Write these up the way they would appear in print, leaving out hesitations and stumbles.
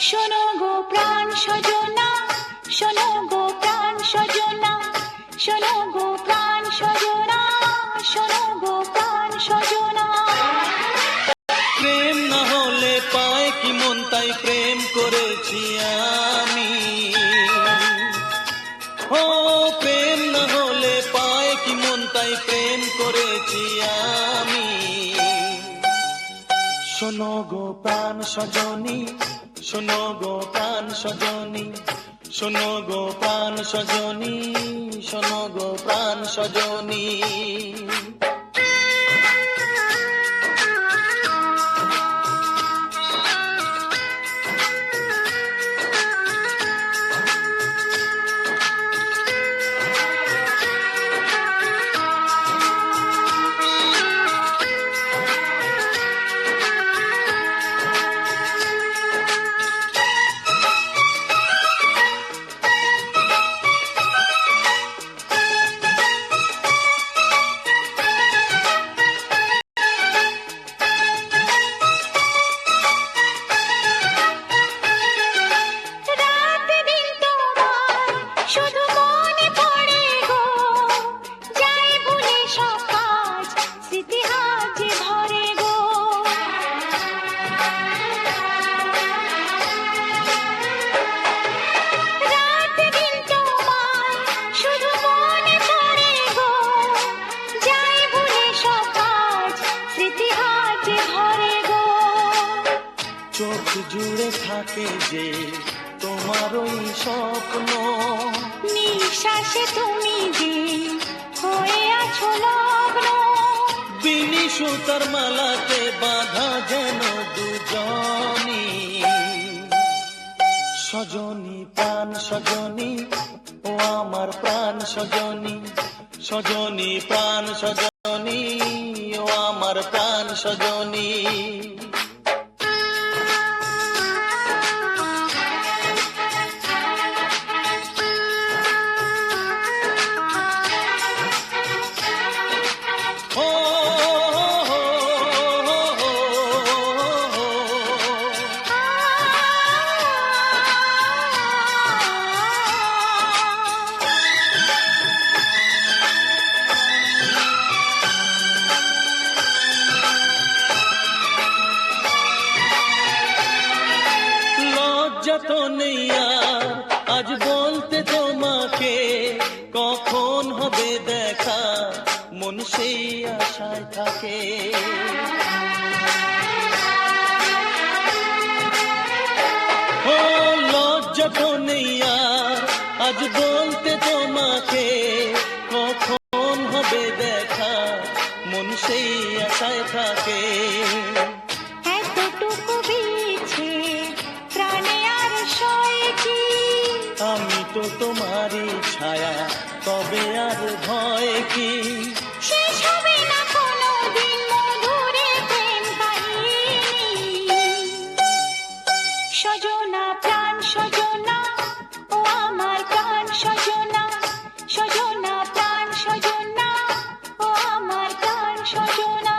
শোনো গো প্রাণ সজনা, শোনো গো প্রাণ সজনা, শোনো গো প্রাণ সজনা, শোনো গো প্রাণ সজনা। প্রেম না হলে পায় কি মন, তাই প্রেম করেছি আমি। ও প্রেম না হলে পায় কি মন, তাই প্রেম করেছি আমি। শোনো গো প্রাণ সজনী, শোনো গো প্রাণ সজনী, শোনো গো প্রাণ সজনী, শোনো গো প্রাণ সজনী। চোখ জুড়ে থাকে যে তোমার ওই স্বপ্ন, নিঃশ্বাসে তুমি যে হয়ে আছো লগ্ন। বিনি সুতার মালাতে বাঁধা যেন দুজনী। সজনী প্রাণ সজনী, ও আমার প্রাণ সজনী, সজনী প্রাণ সজনী, ও আমার প্রাণ সজনী। যত নেই আর আজ বলতে তোমাকে, কখন হবে দেখা মন সেই আশায় থাকে। ও লজ্জা তো নেই আর আজ বলতে তোমাকে, কখন হবে দেখা মন সেই আশায় থাকে। আমি তো তোমারই ছায়া, তবে আর ভয় কি? শেষ হবে না কোনোদিন মধুরে প্রেম কাহিনী। সজনা প্রাণ সজনা, ও আমার প্রাণ সজনা, সজনা প্রাণ সজনা, ও আমার প্রাণ সজনা।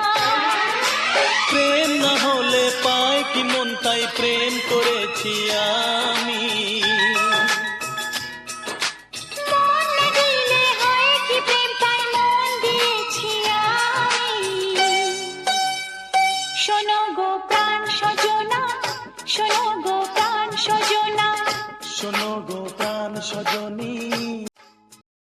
প্রেম না হলে পায় কি মন, তাই প্রেম করেছি আমি। শোনো গো প্রাণ সজনা, শোনো গো প্রাণ সজনা, শোনো গো প্রাণ সজনী।